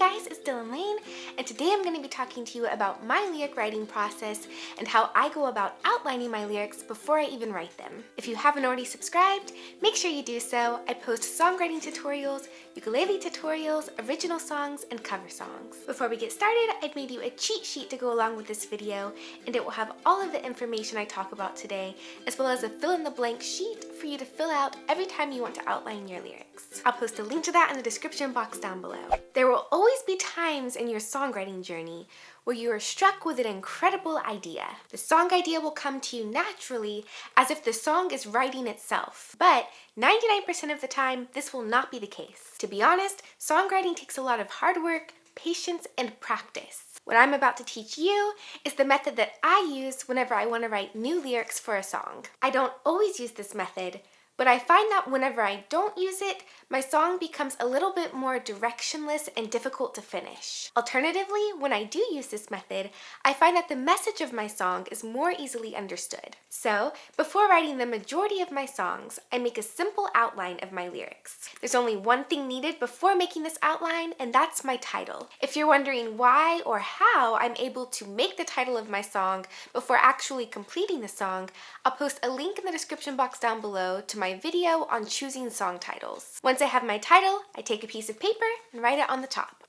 guys, it's Dylan Laine, and today I'm going to be talking to you about my lyric writing process and how I go about outlining my lyrics before I even write them. If you haven't already subscribed, make sure you do so. I post songwriting tutorials, ukulele tutorials, original songs, and cover songs. Before we get started, I've made you a cheat sheet to go along with this video, and it will have all of the information I talk about today, as well as a fill-in-the-blank sheet for you to fill out every time you want to outline your lyrics. I'll post a link to that in the description box down below. There will always be times in your songwriting journey where you are struck with an incredible idea. The song idea will come to you naturally as if the song is writing itself. But 99% of the time, this will not be the case. To be honest, songwriting takes a lot of hard work, patience, and practice. What I'm about to teach you is the method that I use whenever I want to write new lyrics for a song. I don't always use this method, but I find that whenever I don't use it, my song becomes a little bit more directionless and difficult to finish. Alternatively, when I do use this method, I find that the message of my song is more easily understood. So, before writing the majority of my songs, I make a simple outline of my lyrics. There's only one thing needed before making this outline, and that's my title. If you're wondering why or how I'm able to make the title of my song before actually completing the song, I'll post a link in the description box down below to my video on choosing song titles. Once I have my title, I take a piece of paper and write it on the top.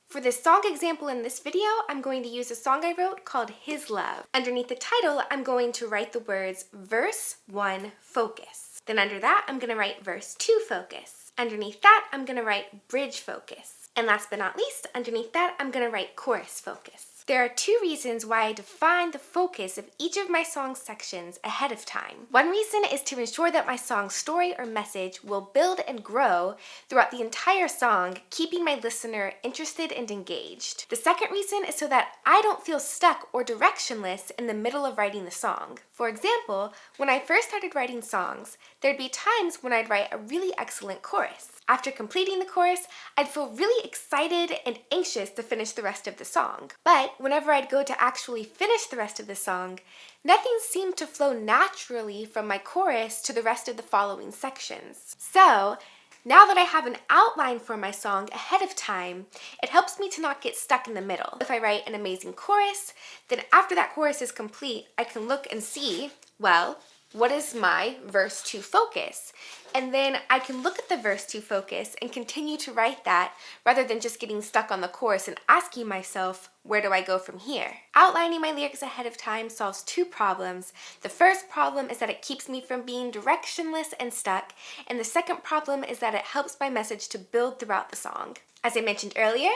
For this song example in this video, I'm going to use a song I wrote called His Love. Underneath the title, I'm going to write the words verse 1 focus. Then under that, I'm going to write verse 2 focus. Underneath that, I'm going to write bridge focus. And last but not least, underneath that, I'm going to write chorus focus. There are two reasons why I define the focus of each of my song sections ahead of time. One reason is to ensure that my song's story or message will build and grow throughout the entire song, keeping my listener interested and engaged. The second reason is so that I don't feel stuck or directionless in the middle of writing the song. For example, when I first started writing songs, there'd be times when I'd write a really excellent chorus. After completing the chorus, I'd feel really excited and anxious to finish the rest of the song. But whenever I'd go to actually finish the rest of the song, nothing seemed to flow naturally from my chorus to the rest of the following sections. So, now that I have an outline for my song ahead of time, it helps me to not get stuck in the middle. If I write an amazing chorus, then after that chorus is complete, I can look and see, well, what is my verse 2 focus? And then I can look at the verse 2 focus and continue to write that rather than just getting stuck on the chorus and asking myself, where do I go from here? Outlining my lyrics ahead of time solves two problems. The first problem is that it keeps me from being directionless and stuck, and the second problem is that it helps my message to build throughout the song. As I mentioned earlier,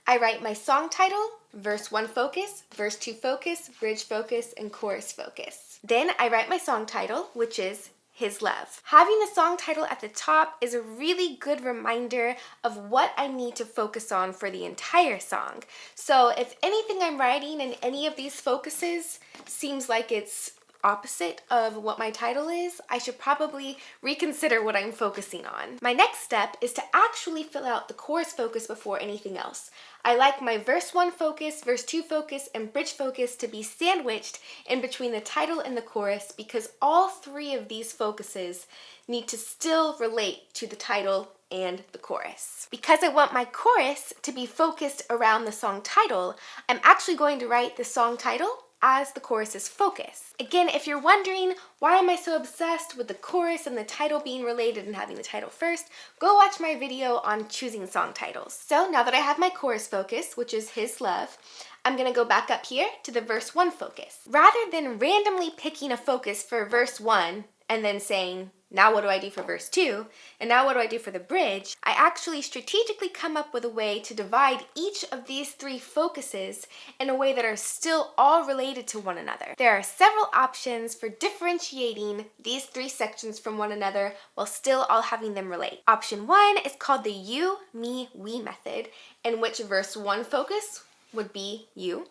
I write my song title, verse 1 focus, verse 2 focus, bridge focus, and chorus focus. Then I write my song title, which is His Love. Having the song title at the top is a really good reminder of what I need to focus on for the entire song. So if anything I'm writing in any of these focuses seems like it's opposite of what my title is, I should probably reconsider what I'm focusing on. My next step is to actually fill out the chorus focus before anything else. I like my verse 1 focus, verse 2 focus, and bridge focus to be sandwiched in between the title and the chorus because all three of these focuses need to still relate to the title and the chorus. Because I want my chorus to be focused around the song title, I'm actually going to write the song title as the chorus's focus. Again, if you're wondering why am I so obsessed with the chorus and the title being related and having the title first, go watch my video on choosing song titles. So now that I have my chorus focus, which is His Love, I'm gonna go back up here to the verse 1 focus. Rather than randomly picking a focus for verse 1 and then saying, now what do I do for verse 2? And now what do I do for the bridge? I actually strategically come up with a way to divide each of these three focuses in a way that are still all related to one another. There are several options for differentiating these three sections from one another while still all having them relate. Option 1 is called the you, me, we method, in which verse 1 focus would be you,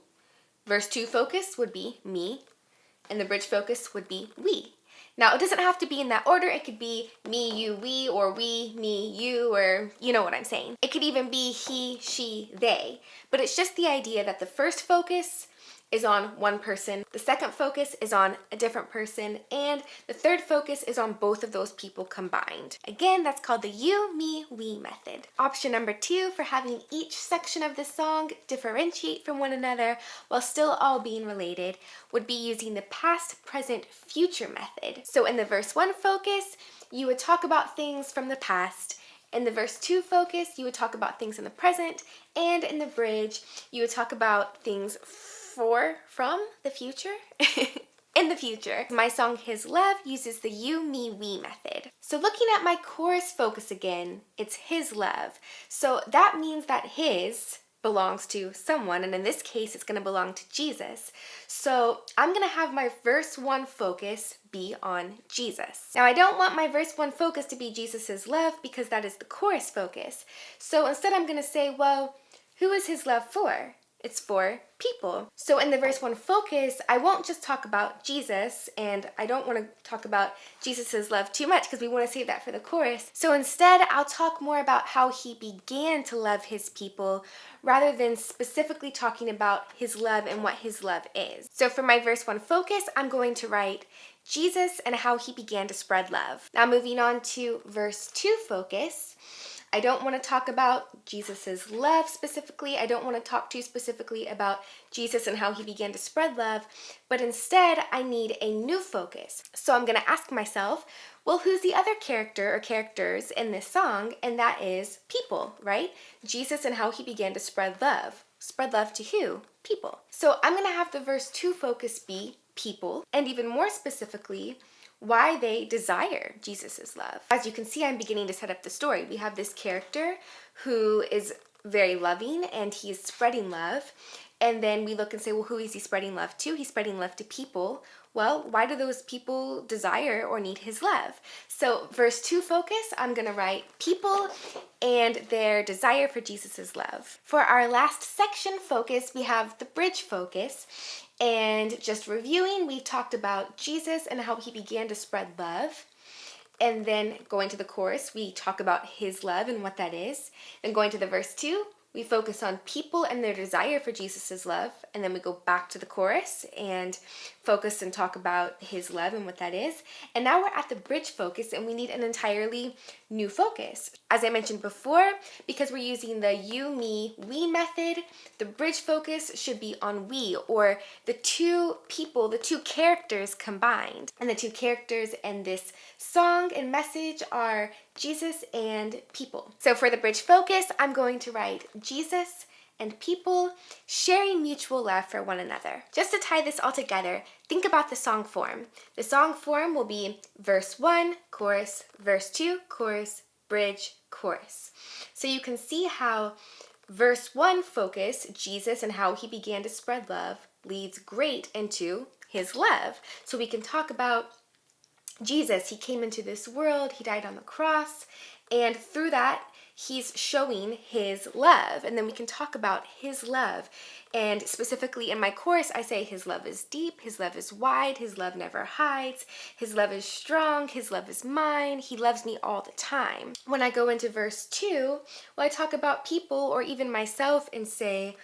verse 2 focus would be me, and the bridge focus would be we. Now, it doesn't have to be in that order. It could be me, you, we, or we, me, you, or you know what I'm saying. It could even be he, she, they. But it's just the idea that the first focus is on one person, the second focus is on a different person, and the third focus is on both of those people combined. Again, that's called the you, me, we method. Option number 2 for having each section of the song differentiate from one another while still all being related would be using the past, present, future method. So in the verse 1 focus, you would talk about things from the past. In the verse 2 focus, you would talk about things in the present, and in the bridge, you would talk about things from the future. In the future. My song His Love uses the you, me, we method. So looking at my chorus focus again, it's His love. So that means that His belongs to someone, and in this case, it's going to belong to Jesus. So I'm going to have my verse 1 focus be on Jesus. Now, I don't want my verse 1 focus to be Jesus's love because that is the chorus focus. So instead, I'm going to say, well, who is His love for? It's for people. So in the verse 1 focus, I won't just talk about Jesus, and I don't want to talk about Jesus's love too much because we want to save that for the chorus. So instead, I'll talk more about how He began to love His people rather than specifically talking about His love and what His love is. So for my verse 1 focus, I'm going to write Jesus and how He began to spread love. Now moving on to verse 2 focus, I don't want to talk about Jesus's love specifically. I don't want to talk too specifically about Jesus and how He began to spread love, but instead I need a new focus. So I'm going to ask myself, well, who's the other character or characters in this song? And that is people, right? Jesus and how He began to spread love. Spread love to who? People. So I'm going to have the verse 2 focus be people, and even more specifically, why they desire Jesus's love. As you can see, I'm beginning to set up the story. We have this character who is very loving and he is spreading love. And then we look and say, well, who is he spreading love to? He's spreading love to people. Well, why do those people desire or need His love? So verse 2 focus, I'm going to write people and their desire for Jesus's love. For our last section focus, we have the bridge focus. And just reviewing, we talked about Jesus and how He began to spread love. And then going to the chorus, we talk about His love and what that is. Then going to the verse 2, we focus on people and their desire for Jesus's love. And then we go back to the chorus and focus and talk about His love and what that is. And now we're at the bridge focus and we need an entirely new focus. As I mentioned before, because we're using the you, me, we method, the bridge focus should be on we, or the two people, the two characters combined. And the two characters in this song and message are Jesus and people. So for the bridge focus, I'm going to write Jesus and people sharing mutual love for one another. Just to tie this all together, think about the song form. The song form will be verse 1, chorus, verse 2, chorus, bridge, chorus. So you can see how verse 1 focus, Jesus and how He began to spread love, leads great into His love. So we can talk about Jesus. He came into this world, He died on the cross, and through that, He's showing His love. And then we can talk about His love. And specifically in my course, I say His love is deep, His love is wide, His love never hides, His love is strong, His love is mine, He loves me all the time. When I go into verse 2, well, I talk about people or even myself and say,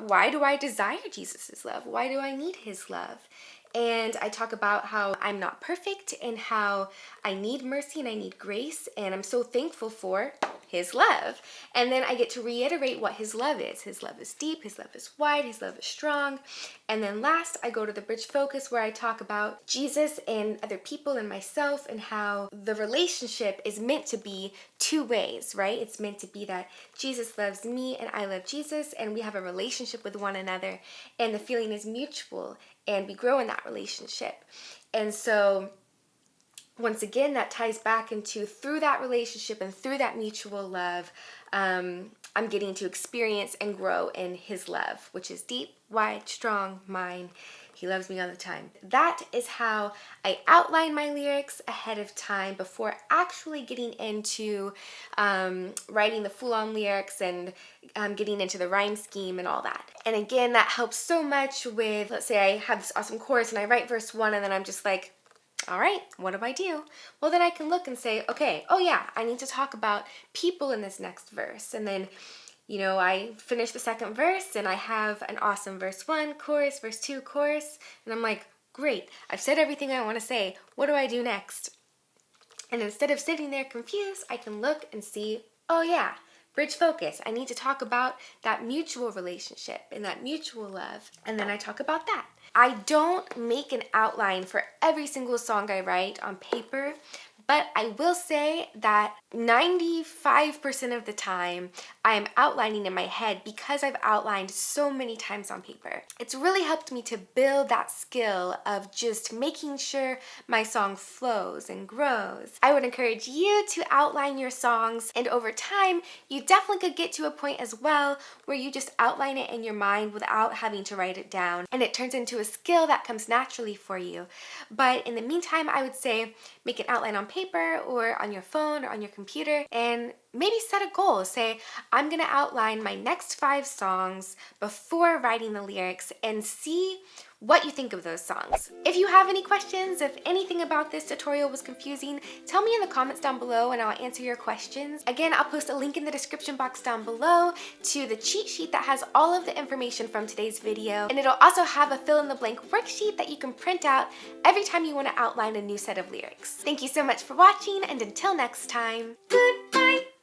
why do I desire Jesus' love? Why do I need His love? And I talk about how I'm not perfect and how I need mercy and I need grace, and I'm so thankful for His love. And then I get to reiterate what His love is. His love is deep, His love is wide, His love is strong. And then last, I go to the bridge focus where I talk about Jesus and other people and myself and how the relationship is meant to be two ways, right? It's meant to be that Jesus loves me and I love Jesus, and we have a relationship with one another, and the feeling is mutual, and we grow in that relationship. And so once again, that ties back into through that relationship and through that mutual love, I'm getting to experience and grow in His love, which is deep, wide, strong, mine. He loves me all the time. That is how I outline my lyrics ahead of time before actually getting into writing the full-on lyrics and getting into the rhyme scheme and all that. And again, that helps so much with, let's say I have this awesome chorus and I write verse 1 and then I'm just like, all right, what do I do? Well, then I can look and say, okay, oh yeah, I need to talk about people in this next verse. And then you know, I finish the second verse and I have an awesome verse 1, chorus, verse 2, chorus, and I'm like, great, I've said everything I want to say. What do I do next? And instead of sitting there confused, I can look and see, oh yeah, bridge focus. I need to talk about that mutual relationship and that mutual love. And then I talk about that. I don't make an outline for every single song I write on paper, but I will say that 95% of the time I am outlining in my head because I've outlined so many times on paper. It's really helped me to build that skill of just making sure my song flows and grows. I would encourage you to outline your songs, and over time, you definitely could get to a point as well where you just outline it in your mind without having to write it down, and it turns into a skill that comes naturally for you. But in the meantime, I would say make an outline on paper or on your phone or on your computer, and maybe set a goal. Say, I'm gonna outline my next 5 songs before writing the lyrics and see what you think of those songs. If you have any questions, if anything about this tutorial was confusing, tell me in the comments down below and I'll answer your questions. Again, I'll post a link in the description box down below to the cheat sheet that has all of the information from today's video, and it'll also have a fill-in-the-blank worksheet that you can print out every time you want to outline a new set of lyrics. Thank you so much for watching, and until next time, goodbye!